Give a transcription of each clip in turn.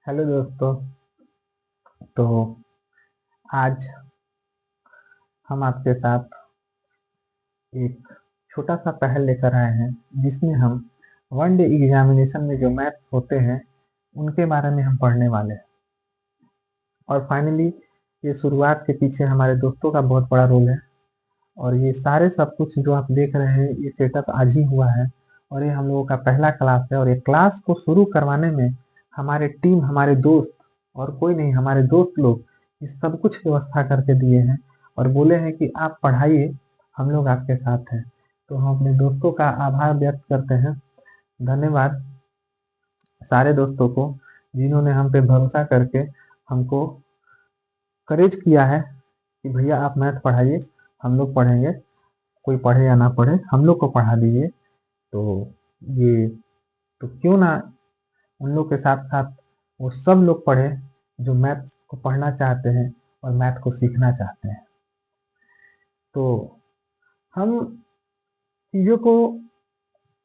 Hello दोस्तों। तो आज हम आपके साथ एक छोटा सा पहल लेकर आए हैं जिसमें हम वन डे एग्जामिनेशन में जो मैथ्स होते हैं उनके बारे में हम पढ़ने वाले हैं। और फाइनली ये शुरुआत के पीछे हमारे दोस्तों का बहुत बड़ा रोल है। और ये सारे सब कुछ जो आप देख रहे हैं ये सेटअप आज ही हुआ है। और ये हम लोगों का पहला क्लास है और ये क्लास को शुरू करवाने में हमारे टीम, हमारे दोस्त और कोई नहीं, हमारे दोस्त लोग ये सब कुछ व्यवस्था करके दिए हैं और बोले हैं कि आप पढ़ाइए, हम लोग आपके साथ हैं। तो हम अपने दोस्तों का आभार व्यक्त करते हैं। धन्यवाद सारे दोस्तों को जिन्होंने हम पे भरोसा करके हमको करेज किया है कि भैया आप मैथ पढ़ाइए, हम लोग पढ़ेंगे, कोई पढ़े या ना पढ़े हम लोग को पढ़ा दीजिए। तो ये तो क्यों ना उन लोग के साथ साथ वो सब लोग पढ़े जो मैथ्स को पढ़ना चाहते हैं और मैथ को सीखना चाहते हैं। तो हम चीज़ों को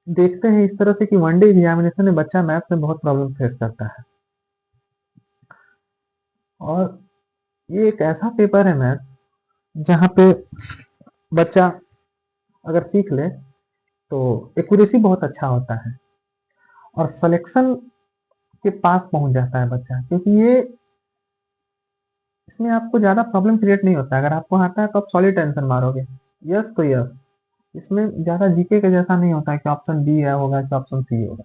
देखते हैं इस तरह से कि वन डे एग्जामिनेशन में बच्चा मैथ्स में बहुत प्रॉब्लम फेस करता है। और ये एक ऐसा पेपर है मैथ जहाँ पे बच्चा अगर सीख ले तो एक्यूरेसी बहुत अच्छा होता है और सिलेक्शन के पास पहुंच जाता है बच्चा, क्योंकि ये इसमें आपको ज़्यादा प्रॉब्लम क्रिएट नहीं होता है। अगर आपको आता है तो आप सॉलिड आंसर मारोगे, यस तो यस। इसमें ज़्यादा जीके के जैसा नहीं होता है कि ऑप्शन बी है होगा कि ऑप्शन सी होगा।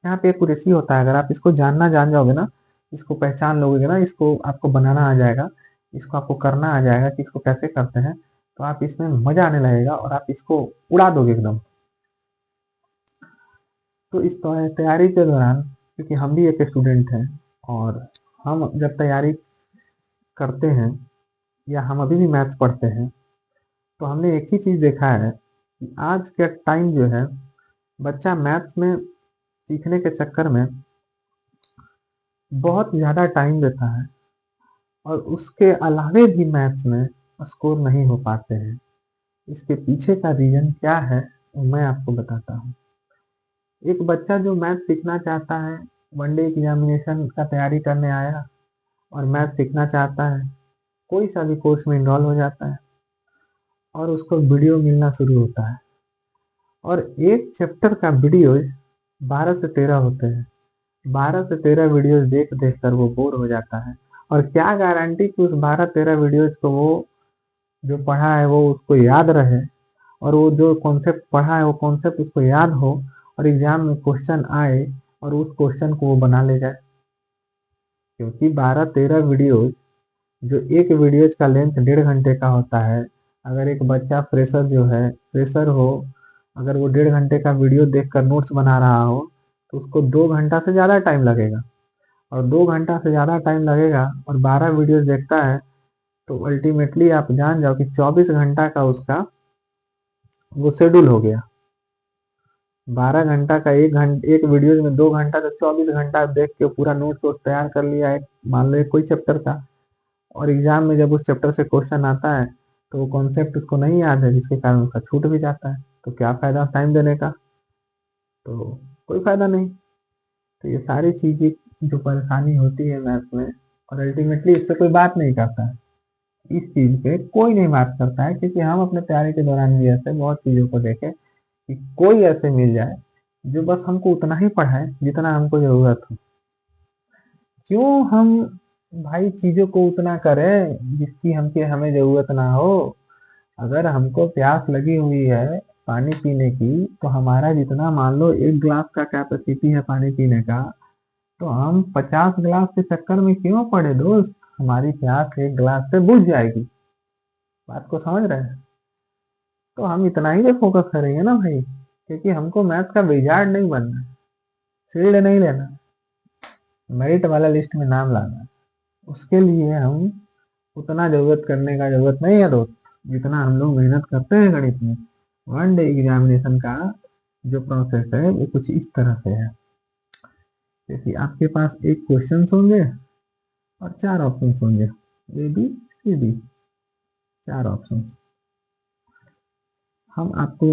यहाँ पे एक्यूरेसी होता है। अगर आप इसको जानना जान जाओगे ना, इसको पहचान लोगे ना, इसको आपको बनाना आ जाएगा, इसको आपको करना आ जाएगा कि इसको कैसे करते हैं, तो आप इसमें मजा आने लगेगा और आप इसको उड़ा दोगे एकदम। तो इस तैयारी के दौरान, क्योंकि हम भी एक स्टूडेंट हैं और हम जब तैयारी करते हैं या हम अभी भी मैथ्स पढ़ते हैं तो हमने एक ही चीज़ देखा है कि आज के टाइम जो है बच्चा मैथ्स में सीखने के चक्कर में बहुत ज़्यादा टाइम देता है और उसके अलावे भी मैथ्स में स्कोर नहीं हो पाते हैं। इसके पीछे का रीज़न क्या है वो मैं आपको बताता हूँ। एक बच्चा जो मैथ सीखना चाहता है, वन डे एग्जामिनेशन का तैयारी करने आया और मैथ सीखना चाहता है, कोई सा भी कोर्स में इनरोल हो जाता है और उसको वीडियो मिलना शुरू होता है और एक चैप्टर का वीडियो 12 से 13 होते हैं। 12 से 13 वीडियोस देख देख कर वो बोर हो जाता है। और क्या गारंटी कि उस 12-13 वीडियोस को वो जो पढ़ा है वो उसको याद रहे और वो जो कॉन्सेप्ट पढ़ा है वो कॉन्सेप्ट उसको याद हो और एग्जाम में क्वेश्चन आए और उस क्वेश्चन को वो बना ले जाए। क्योंकि 12-13 वीडियोज, जो एक वीडियोज का लेंथ 1.5 घंटे का होता है, अगर एक बच्चा फ्रेशर हो, अगर वो 1.5 घंटे का वीडियो देखकर नोट्स बना रहा हो तो उसको 2 घंटा से ज़्यादा टाइम लगेगा। और 2 घंटा से ज़्यादा टाइम लगेगा और 12 वीडियोस देखता है तो अल्टीमेटली आप जान जाओ कि 24 घंटा का उसका वो शेड्यूल हो गया। 12 घंटा का एक वीडियो में 2 घंटा, तो 24 घंटा देख के पूरा नोट वोट तैयार कर लिया है, मान लो कोई चैप्टर का। और एग्जाम में जब उस चैप्टर से क्वेश्चन आता है तो वो कॉन्सेप्ट उसको नहीं याद है, जिसके कारण उसका छूट भी जाता है। तो क्या फायदा उस टाइम देने का, तो कोई फायदा नहीं। तो ये सारी चीजें जो परेशानी होती है मैथ में, और अल्टीमेटली इससे कोई बात नहीं करता है, इस चीज पे कोई नहीं बात करता है, क्योंकि हम अपने तैयारी के दौरान भी ऐसे बहुत चीजों को देखे कि कोई ऐसे मिल जाए जो बस हमको उतना ही पढ़ाए जितना हमको जरूरत हो। क्यों हम भाई चीजों को उतना करें जिसकी हमें जरूरत ना हो। अगर हमको प्यास लगी हुई है पानी पीने की, तो हमारा जितना मान लो 1 गिलास का कैपेसिटी है पानी पीने का, तो हम 50 गिलास के चक्कर में क्यों पड़े दोस्त। हमारी प्यास 1 गिलास से बुझ जाएगी। बात को समझ रहे हैं। तो हम इतना ही पे फोकस करेंगे ना भाई, क्योंकि हमको मैथ्स का विजार्ड नहीं बनना है, फील्ड नहीं लेना, मेरिट वाला लिस्ट में नाम लाना है। उसके लिए हम उतना जरूरत करने का जरूरत नहीं है दोस्त, जितना हम लोग मेहनत करते हैं गणित में। वन डे एग्जामिनेशन का जो प्रोसेस है वो कुछ इस तरह से है। जैसे आपके पास एक क्वेश्चन होंगे और 4 ऑप्शन होंगे, A B C D, 4 option. हम आपको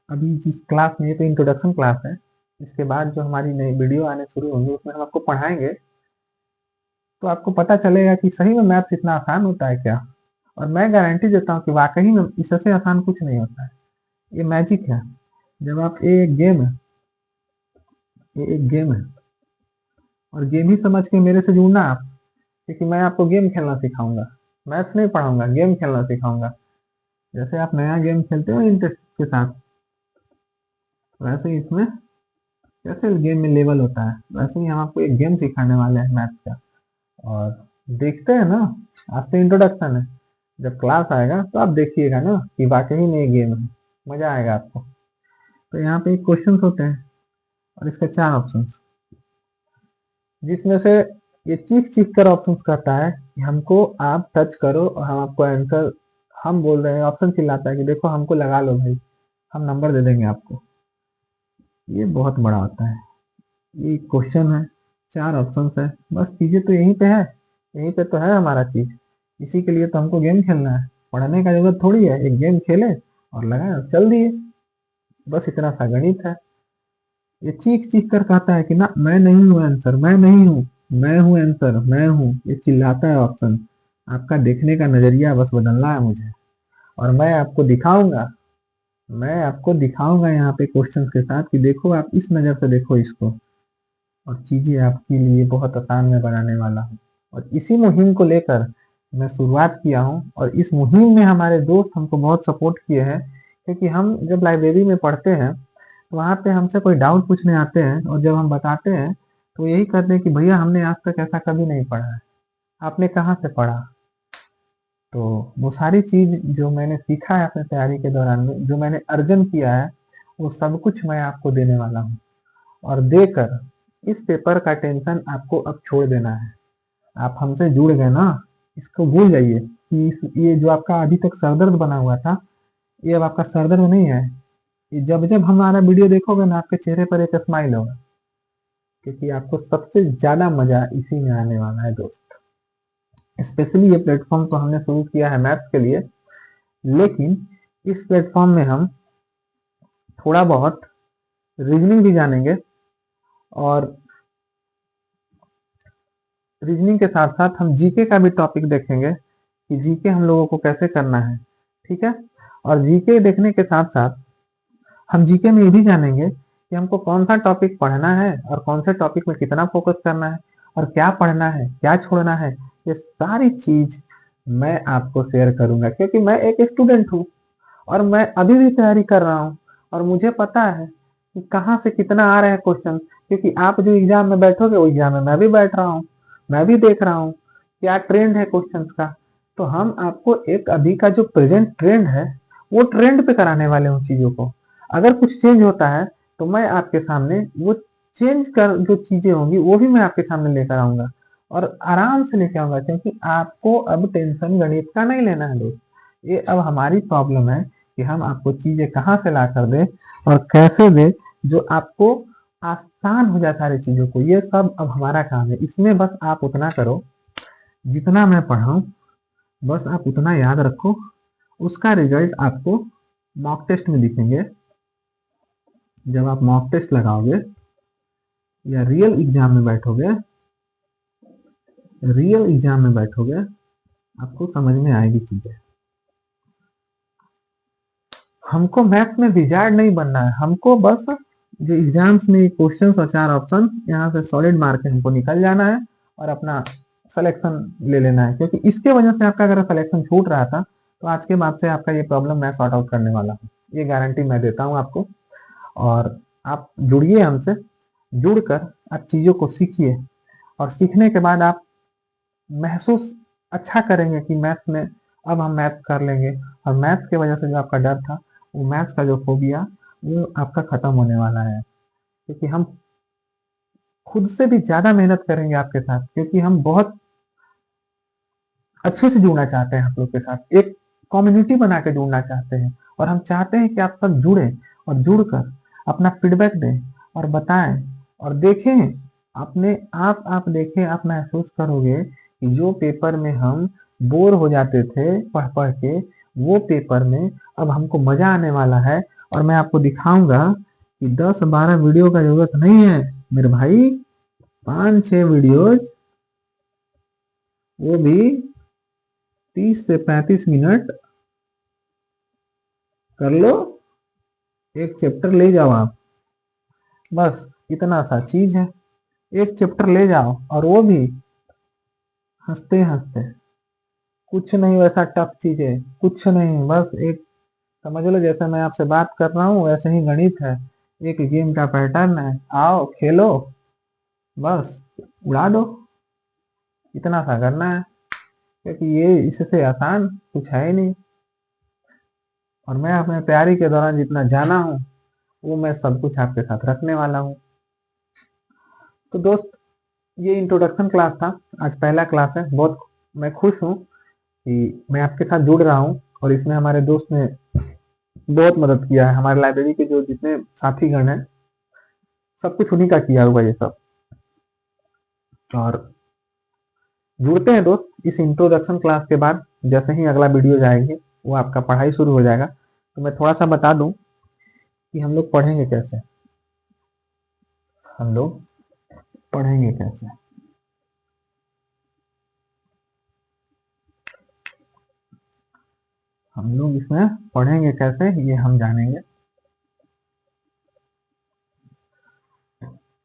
अभी जिस क्लास में, ये तो इंट्रोडक्शन क्लास है, इसके बाद जो हमारी नई वीडियो आने शुरू होंगी उसमें हम आपको पढ़ाएंगे तो आपको पता चलेगा कि सही में मैथ्स इतना आसान होता है क्या। और मैं गारंटी देता हूँ कि वाकई में इससे आसान कुछ नहीं होता है। ये मैजिक है। जब आप ये एक गेम है, ये एक गेम है, और गेम ही समझ के मेरे से जुड़ना आप, क्योंकि मैं आपको गेम खेलना सिखाऊंगा, मैथ्स नहीं पढ़ाऊंगा, गेम खेलना सिखाऊंगा। जैसे आप नया गेम खेलते हो इंटरेस्ट के साथ, वैसे ही इसमें कैसे गेम में लेवल होता है, वैसे ही हम आपको एक गेम सिखाने वाले हैं मैथ्स का। और देखते हैं ना, आज तो इंट्रोडक्शन है, जब क्लास आएगा तो आप देखिएगा ना कि वाकई में ये गेम है, मजा आएगा आपको। तो यहाँ पे क्वेश्चंस होते हैं और इसके 4 ऑप्शंस, जिसमें से ये चीख चीख कर ऑप्शंस कहता है कि हमको आप टच करो और हम आपको आंसर, हम बोल रहे हैं, ऑप्शन चिल्लाता है कि देखो हमको लगा लो भाई, हम नंबर दे देंगे आपको। ये बहुत बड़ा होता है। ये क्वेश्चन है, 4 ऑप्शंस है, बस चीजें तो यहीं पे है, यहीं पे तो है हमारा चीज। इसी के लिए तो हमको गेम खेलना है, पढ़ने का जरूरत थोड़ी है, एक गेम खेले और लगाए और चल दिए, बस इतना सा गणित है। ये चीख चीख कर कहता है कि ना मैं नहीं हूँ आंसर, मैं नहीं हूँ, मैं हूँ आंसर, मैं हूँ, ये चिल्लाता है ऑप्शन। आपका देखने का नजरिया बस बदलना है मुझे, और मैं आपको दिखाऊंगा, मैं आपको दिखाऊंगा यहाँ पे क्वेश्चंस के साथ कि देखो आप इस नजर से देखो इसको, और चीजें आपके लिए बहुत आसान मैं बनाने वाला हूँ। और इसी मुहिम को लेकर मैं शुरुआत किया हूँ, और इस मुहिम में हमारे दोस्त हमको बहुत सपोर्ट किए हैं, क्योंकि हम जब लाइब्रेरी में पढ़ते हैं तो वहाँ पे हमसे कोई डाउट पूछने आते हैं, और जब हम बताते हैं तो यही कहते हैं कि भैया हमने आज तक ऐसा कभी नहीं पढ़ा है, आपने कहाँ से पढ़ा। तो वो सारी चीज जो मैंने सीखा है अपने तैयारी के दौरान में, जो मैंने अर्जन किया है, वो सब कुछ मैं आपको देने वाला हूँ, और देकर इस पेपर का टेंशन आपको अब छोड़ देना है। आप हमसे जुड़ गए ना, इसको भूल जाइए कि ये जो आपका अभी तक सरदर्द बना हुआ था, ये अब आपका सरदर्द नहीं है। ये जब जब हमारा वीडियो देखोगे ना, आपके चेहरे पर एक स्माइल होगा, क्योंकि आपको सबसे ज्यादा मजा इसी में आने वाला है दोस्त। स्पेशली ये प्लेटफॉर्म तो हमने शुरू किया है मैथ्स के लिए, लेकिन इस प्लेटफॉर्म में हम थोड़ा बहुत रीजनिंग भी जानेंगे, और रीजनिंग के साथ साथ हम जीके का भी टॉपिक देखेंगे कि जीके हम लोगों को कैसे करना है, ठीक है। और जीके देखने के साथ साथ हम जीके में ये भी जानेंगे कि हमको कौन सा टॉपिक पढ़ना है, और कौन से टॉपिक में कितना फोकस करना है, और क्या पढ़ना है क्या छोड़ना है। ये सारी चीज मैं आपको शेयर करूंगा, क्योंकि मैं एक स्टूडेंट हूँ, और मैं अभी भी तैयारी कर रहा हूँ, और मुझे पता है कि कहाँ से कितना आ रहे हैं क्वेश्चन, क्योंकि आप जो एग्जाम में बैठोगे वो एग्जाम में मैं भी बैठ रहा हूँ, मैं भी देख रहा हूँ क्या ट्रेंड है क्वेश्चंस का। तो हम आपको एक अभी का जो प्रेजेंट ट्रेंड है, वो ट्रेंड पे कराने वाले उन चीजों को। अगर कुछ चेंज होता है तो मैं आपके सामने वो चेंज कर जो चीजें होंगी वो भी मैं आपके सामने लेकर आऊंगा, और आराम से लेकर आऊंगा, क्योंकि आपको अब टेंशन गणित का नहीं लेना है दोस्त। ये अब हमारी प्रॉब्लम है कि हम आपको चीजें कहाँ से ला कर दे और कैसे दे, जो आपको आसान हो जाए सारी चीजों को। ये सब अब हमारा काम है, इसमें बस आप उतना करो जितना मैं पढ़ाऊं, बस आप उतना याद रखो। उसका रिजल्ट आपको मॉक टेस्ट में दिखेंगे। जब आप मॉक टेस्ट लगाओगे या रियल एग्जाम में बैठोगे आपको समझ में आएगी चीजें। हमको मैथ्स में विजार्ड नहीं बनना है, हमको बस जो एग्जाम्स में क्वेश्चन और 4 ऑप्शन, यहाँ से सॉलिड मार्क हमको निकल जाना है और अपना सिलेक्शन ले लेना है। क्योंकि इसके वजह से आपका अगर सिलेक्शन छूट रहा था, तो आज के बाद से आपका ये प्रॉब्लम मैं सॉर्ट आउट करने वाला हूँ, ये गारंटी मैं देता हूँ आपको। और आप जुड़िए हमसे, जुड़कर आप चीजों को सीखिए, और सीखने के बाद आप महसूस अच्छा करेंगे कि मैथ्स में अब हम मैथ्स कर लेंगे, और मैथ्स की वजह से जो आपका डर था, वो मैथ्स का जो फोबिया, वो आपका खत्म होने वाला है। क्योंकि हम खुद से भी ज्यादा मेहनत करेंगे आपके साथ, क्योंकि हम बहुत अच्छे से जुड़ना चाहते हैं आप लोग के साथ, एक कम्युनिटी बना के जुड़ना चाहते हैं। और हम चाहते हैं कि आप सब जुड़े, और जुड़कर अपना फीडबैक दें और बताएं और देखें। अपने आप देखें, आप महसूस करोगे कि जो पेपर में हम बोर हो जाते थे पढ़ पढ़ के, वो पेपर में अब हमको मजा आने वाला है। और मैं आपको दिखाऊंगा कि 10-12 वीडियो का जरूरत नहीं है मेरे भाई, 5-6 वीडियोज वो भी 30 से 35 मिनट कर लो, एक चैप्टर ले जाओ आप। बस इतना सा चीज है, एक चैप्टर ले जाओ, और वो भी हंसते हंसते। कुछ नहीं वैसा टफ चीज है, कुछ नहीं, बस एक समझ लो जैसे मैं आपसे बात कर रहा हूँ वैसे ही गणित है। एक गेम का पैटर्न है, आओ खेलो, बस उड़ा दो, इतना सा करना है। क्योंकि ये इससे आसान कुछ है ही नहीं। और मैं अपने तैयारी के दौरान जितना जाना हूँ वो मैं सब कुछ आपके साथ रखने वाला हूँ। तो दोस्त, ये इंट्रोडक्शन क्लास था, आज पहला क्लास है। बहुत मैं खुश हूँ कि मैं आपके साथ जुड़ रहा हूँ, और इसमें हमारे दोस्त ने बहुत मदद किया है। हमारे लाइब्रेरी के जो जितने साथीगण हैं, सब कुछ उन्हीं का किया हुआ ये सब। और जुड़ते हैं दोस्त इस इंट्रोडक्शन क्लास के बाद। जैसे ही अगला वीडियो जाएंगे वो आपका पढ़ाई शुरू हो जाएगा। तो मैं थोड़ा सा बता दूं कि हम लोग पढ़ेंगे कैसे। हम लोग पढ़ेंगे कैसे, हम लोग इसमें पढ़ेंगे कैसे ये हम जानेंगे।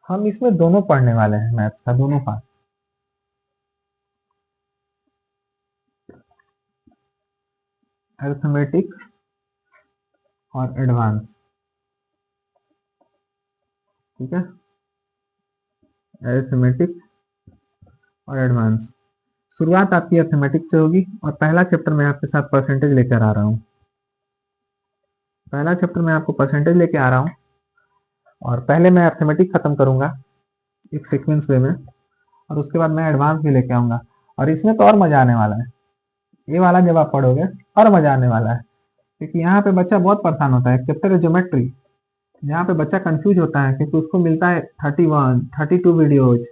हम इसमें दोनों पढ़ने वाले हैं, मैथ्स का दोनों पार्ट, अरिथमेटिक और एडवांस। ठीक है, अरिथमेटिक और एडवांस। शुरुआत आपकी अरिथमेटिक से होगी, और पहला चैप्टर मैं आपके साथ परसेंटेज लेकर आ रहा हूँ। पहला चैप्टर मैं आपको परसेंटेज लेके आ रहा हूँ, और पहले मैं अरिथमेटिक खत्म करूंगा एक सीक्वेंस वे में, और उसके बाद मैं एडवांस भी लेके आऊंगा। और इसमें तो और मजा आने वाला है, ये वाला जब आप पढ़ोगे और मजा आने वाला है। क्योंकि यहाँ पे बच्चा बहुत परेशान होता है। एक चैप्टर है ज्योमेट्री, यहाँ पे बच्चा कंफ्यूज होता है क्योंकि उसको मिलता है 31 32 वीडियोज,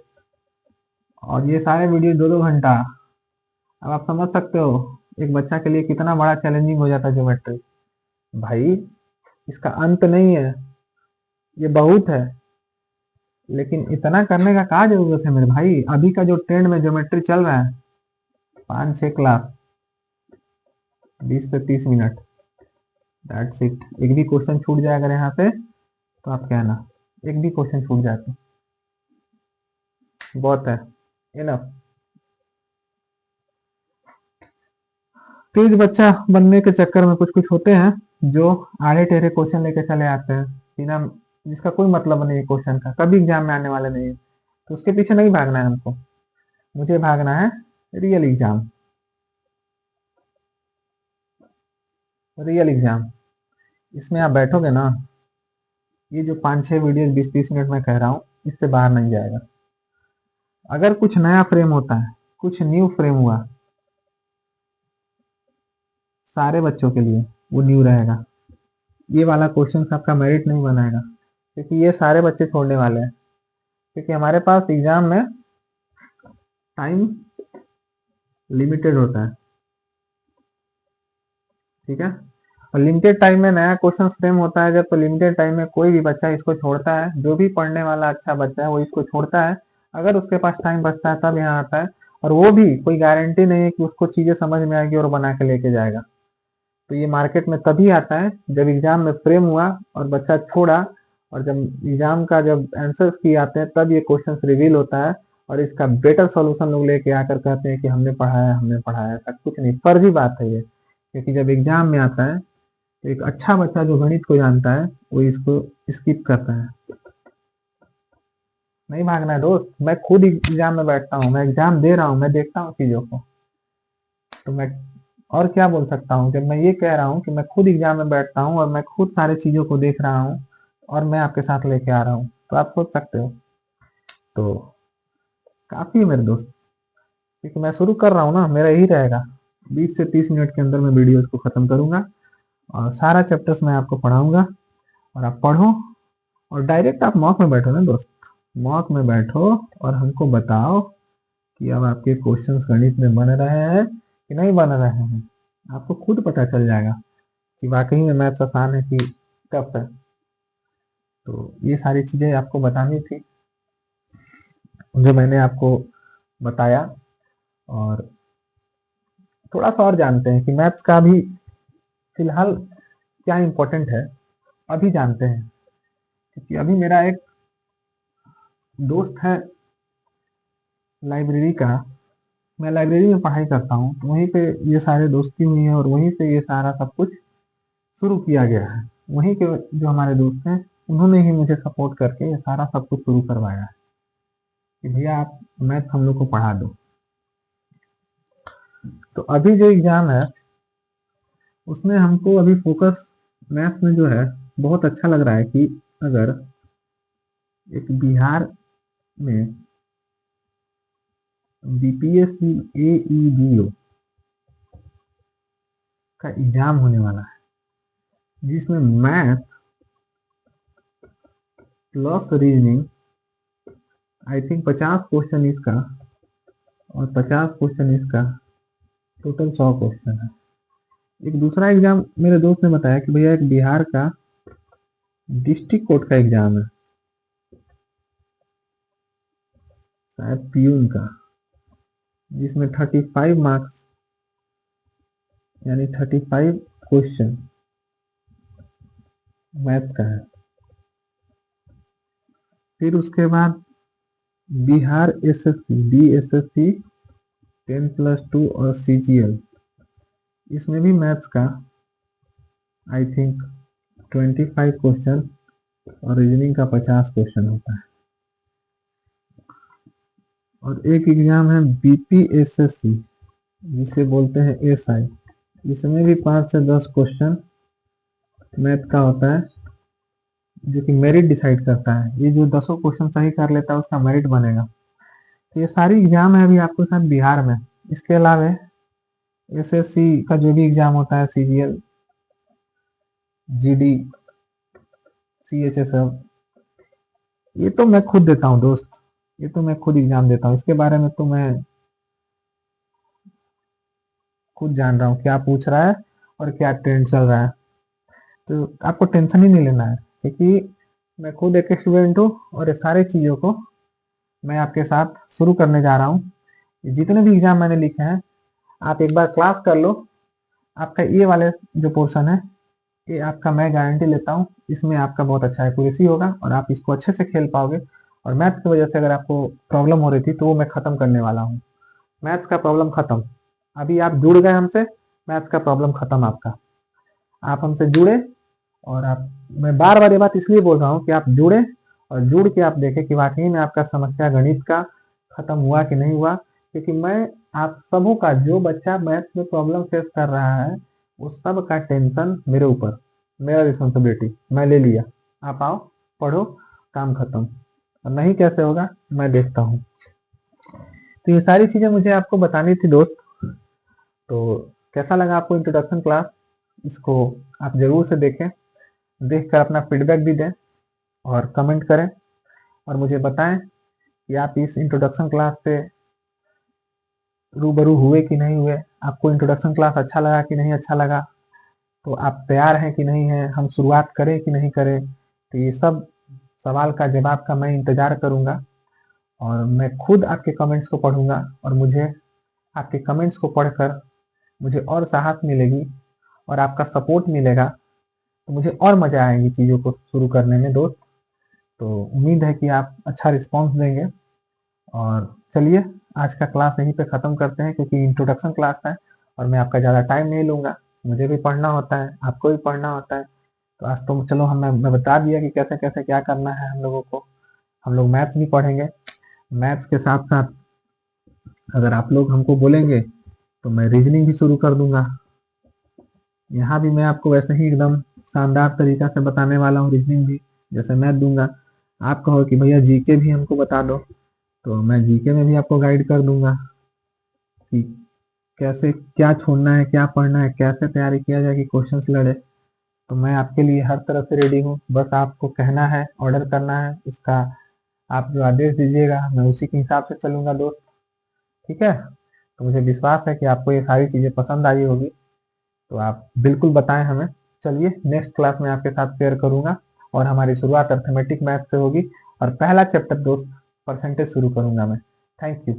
और ये सारे वीडियो 2 2 घंटा। अब आप समझ सकते हो एक बच्चा के लिए कितना बड़ा चैलेंजिंग हो जाता है ज्योमेट्री। भाई इसका अंत नहीं है, ये बहुत है, लेकिन इतना करने का क्या जरूरत है मेरे भाई। अभी का जो ट्रेंड में ज्योमेट्री चल रहा है, 5 6 क्लास, 20 से 30 मिनट, दैट्स इट। एक भी क्वेश्चन छूट जाए अगर यहाँ पे तो आप कहना, एक भी क्वेश्चन छूट जाए तो बहुत है, इनफ। तेज बच्चा बनने के चक्कर में कुछ कुछ होते हैं जो आड़े टेढ़े क्वेश्चन लेके चले आते हैं, बिना जिसका कोई मतलब नहीं है, क्वेश्चन का कभी एग्जाम में आने वाले नहीं है। तो उसके पीछे नहीं भागना है हमको, मुझे भागना है रियल एग्जाम। रियल एग्जाम, इसमें आप बैठोगे ना, ये जो 5 6 वीडियो 20 30 मिनट में कह रहा हूँ इससे बाहर नहीं जाएगा। अगर कुछ नया फ्रेम होता है, कुछ न्यू फ्रेम हुआ सारे बच्चों के लिए, वो न्यू रहेगा। ये वाला क्वेश्चन आपका मेरिट नहीं बनाएगा, क्योंकि ये सारे बच्चे छोड़ने वाले हैं। क्योंकि हमारे पास एग्जाम में टाइम लिमिटेड होता है, ठीक है। और लिमिटेड टाइम में नया क्वेश्चन फ्रेम होता है जब, तो लिमिटेड टाइम में कोई भी बच्चा इसको छोड़ता है। जो भी पढ़ने वाला अच्छा बच्चा है वो इसको छोड़ता है। अगर उसके पास टाइम बचता है तब यहाँ आता है, और वो भी कोई गारंटी नहीं है कि उसको चीजें समझ में आएगी और बना के लेके जाएगा। तो ये मार्केट में तभी आता है जब एग्जाम में फ्रेम हुआ और बच्चा छोड़ा, और जब एग्जाम का जब आंसर्स की आते हैं तब ये क्वेश्चन रिवील होता है, और इसका बेटर सॉल्यूशन लोग लेके आकर कहते हैं कि हमने पढ़ाया हमने पढ़ाया। ऐसा कुछ नहीं, फर्जी बात है ये। क्योंकि जब एग्जाम में आता है तो एक अच्छा बच्चा जो गणित को जानता है वो इसको स्किप करता है। नहीं भागना है दोस्त, मैं खुद एग्जाम में बैठता हूँ, मैं एग्जाम दे रहा हूँ, मैं देखता हूँ चीजों को। तो मैं और क्या बोल सकता हूँ जब मैं ये कह रहा हूँ कि मैं खुद एग्जाम में बैठता हूँ और मैं खुद सारी चीजों को देख रहा हूँ, और मैं आपके साथ लेके आ रहा हूँ, तो आप सोच सकते हो। तो काफी है मेरे दोस्त, क्योंकि मैं शुरू कर रहा हूँ ना, मेरा यही रहेगा। 20 से 30 मिनट के अंदर मैं वीडियो को खत्म करूंगा, और सारा चैप्टर्स मैं आपको पढ़ाऊंगा, और आप पढ़ो। और डायरेक्ट आप मॉक में बैठो ना दोस्त, मॉक में बैठो और हमको बताओ कि अब आपके क्वेश्चंस गणित में बन रहे हैं कि नहीं बन रहे हैं। आपको खुद पता चल जाएगा कि वाकई में मैथ्स आसान है कि टफ है। तो ये सारी चीजें आपको बतानी थी जो मैंने आपको बताया। और थोड़ा सा और जानते हैं कि मैथ्स का भी फिलहाल क्या इम्पोर्टेंट है, अभी जानते हैं। क्योंकि अभी मेरा एक दोस्त है लाइब्रेरी का, मैं लाइब्रेरी में पढ़ाई करता हूँ, तो वहीं पे ये सारे दोस्ती हुई है और वहीं से ये सारा सब कुछ शुरू किया गया है। वहीं के जो हमारे दोस्त हैं उन्होंने ही मुझे सपोर्ट करके ये सारा सब कुछ शुरू करवाया है कि भैया आप मैथ हम लोग को पढ़ा दो। तो अभी जो एग्जाम है उसमें हमको अभी फोकस मैथ्स में जो है बहुत अच्छा लग रहा है कि अगर एक बिहार में बीपीएससी एईबीओ का एग्जाम होने वाला है जिसमें math plus reasoning I think 50 question इसका और 50 क्वेश्चन इसका, टोटल 100 क्वेश्चन है। एक दूसरा एग्जाम मेरे दोस्त ने बताया कि भैया एक बिहार का डिस्ट्रिक्ट कोर्ट का एग्जाम है, शायद प्यून का, जिसमें 35 मार्क्स यानी 35 क्वेश्चन मैथ्स का है। फिर उसके बाद बिहार एसएससी बीएसएससी 10+2 और सीजीएल, इसमें भी मैथ्स का आई थिंक 25 क्वेश्चन और रीजनिंग का 50 क्वेश्चन होता है। और एक एग्जाम है बीपीएसएससी जिसे बोलते हैं एसआई, इसमें भी 5 से 10 क्वेश्चन मैथ का होता है जो कि मेरिट डिसाइड करता है। ये जो 10 क्वेश्चन सही कर लेता है उसका मेरिट बनेगा। तो ये सारी एग्जाम है अभी आपके साथ बिहार में। इसके अलावा एसएससी का जो भी एग्जाम होता है, सीजीएल, जीडी, सीएचएसएल, ये तो मैं खुद देता हूँ दोस्त, ये तो मैं खुद एग्जाम देता हूँ। इसके बारे में तो मैं खुद जान रहा हूँ क्या पूछ रहा है और क्या ट्रेंड चल रहा है। तो आपको टेंशन ही नहीं लेना है क्योंकि मैं खुद एक स्टूडेंट हूँ और ये सारी चीज़ों को मैं आपके साथ शुरू करने जा रहा हूँ। जितने भी एग्जाम मैंने लिखे हैं आप एक बार क्लास कर लो, आपका ये वाले जो पोर्शन है ये आपका मैं गारंटी लेता हूँ इसमें आपका बहुत अच्छा एक्यूरेसी होगा और आप इसको अच्छे से खेल पाओगे। और मैथ्स की वजह से अगर आपको प्रॉब्लम हो रही थी तो वो मैं ख़त्म करने वाला हूँ। मैथ्स का प्रॉब्लम ख़त्म, अभी आप जुड़ गए हमसे, मैथ्स का प्रॉब्लम ख़त्म आपका। आप हमसे जुड़े और आप, मैं बार बार ये बात इसलिए बोल रहा हूँ कि आप जुड़े और जुड़ के आप देखें कि वाकई में आपका समस्या गणित का खत्म हुआ कि नहीं हुआ। क्योंकि मैं आप सबों का, जो बच्चा मैथ्स में प्रॉब्लम फेस कर रहा है वो सब का टेंशन मेरे ऊपर, मेरा रिस्पॉन्सिबिलिटी मैं ले लिया। आप आओ पढ़ो, काम खत्म। और नहीं कैसे होगा मैं देखता हूँ। तो ये सारी चीज़ें मुझे आपको बतानी थी दोस्त। तो कैसा लगा आपको इंट्रोडक्शन क्लास, इसको आप ज़रूर से देखें, देख कर अपना फीडबैक भी दें और कमेंट करें और मुझे बताएं कि आप इस इंट्रोडक्शन क्लास से रूबरू हुए कि नहीं हुए, आपको इंट्रोडक्शन क्लास अच्छा लगा कि नहीं अच्छा लगा, तो आप तैयार हैं कि नहीं हैं, हम शुरुआत करें कि नहीं करें। तो ये सब सवाल का जवाब का मैं इंतज़ार करूँगा और मैं खुद आपके कमेंट्स को पढ़ूँगा और मुझे आपके कमेंट्स को पढ़कर मुझे और साहस मिलेगी और आपका सपोर्ट मिलेगा, तो मुझे और मज़ा आएगी चीज़ों को शुरू करने में दोस्त। तो उम्मीद है कि आप अच्छा रिस्पॉन्स देंगे। और चलिए आज का क्लास यहीं पे ख़त्म करते हैं क्योंकि इंट्रोडक्शन क्लास है और मैं आपका ज़्यादा टाइम नहीं लूँगा, मुझे भी पढ़ना होता है, आपको भी पढ़ना होता है। तो आज तो चलो मैं बता दिया कि कैसे कैसे क्या करना है हम लोगों को। हम लोग मैथ्स भी पढ़ेंगे, मैथ्स के साथ साथ अगर आप लोग हमको बोलेंगे तो मैं रीजनिंग भी शुरू कर दूंगा। यहाँ भी मैं आपको वैसे ही एकदम शानदार तरीका से बताने वाला हूँ, रीजनिंग भी जैसे मैथ दूंगा। आप कहो कि भैया जीके भी हमको बता दो, तो मैं जीके में भी आपको गाइड कर दूंगा कि कैसे क्या छोड़ना है, क्या पढ़ना है, कैसे तैयारी किया जाए कि क्वेश्चंस लड़े। तो मैं आपके लिए हर तरह से रेडी हूँ, बस आपको कहना है, ऑर्डर करना है, उसका आप जो आदेश दीजिएगा मैं उसी के हिसाब से चलूँगा दोस्त। ठीक है, तो मुझे विश्वास है कि आपको ये सारी चीज़ें पसंद आई होगी, तो आप बिल्कुल बताएं हमें। चलिए नेक्स्ट क्लास में आपके साथ शेयर करूँगा और हमारी शुरुआत अर्थमेटिक मैथ से होगी और पहला चैप्टर दोस्त परसेंटेज शुरू करूँगा मैं। Thank you.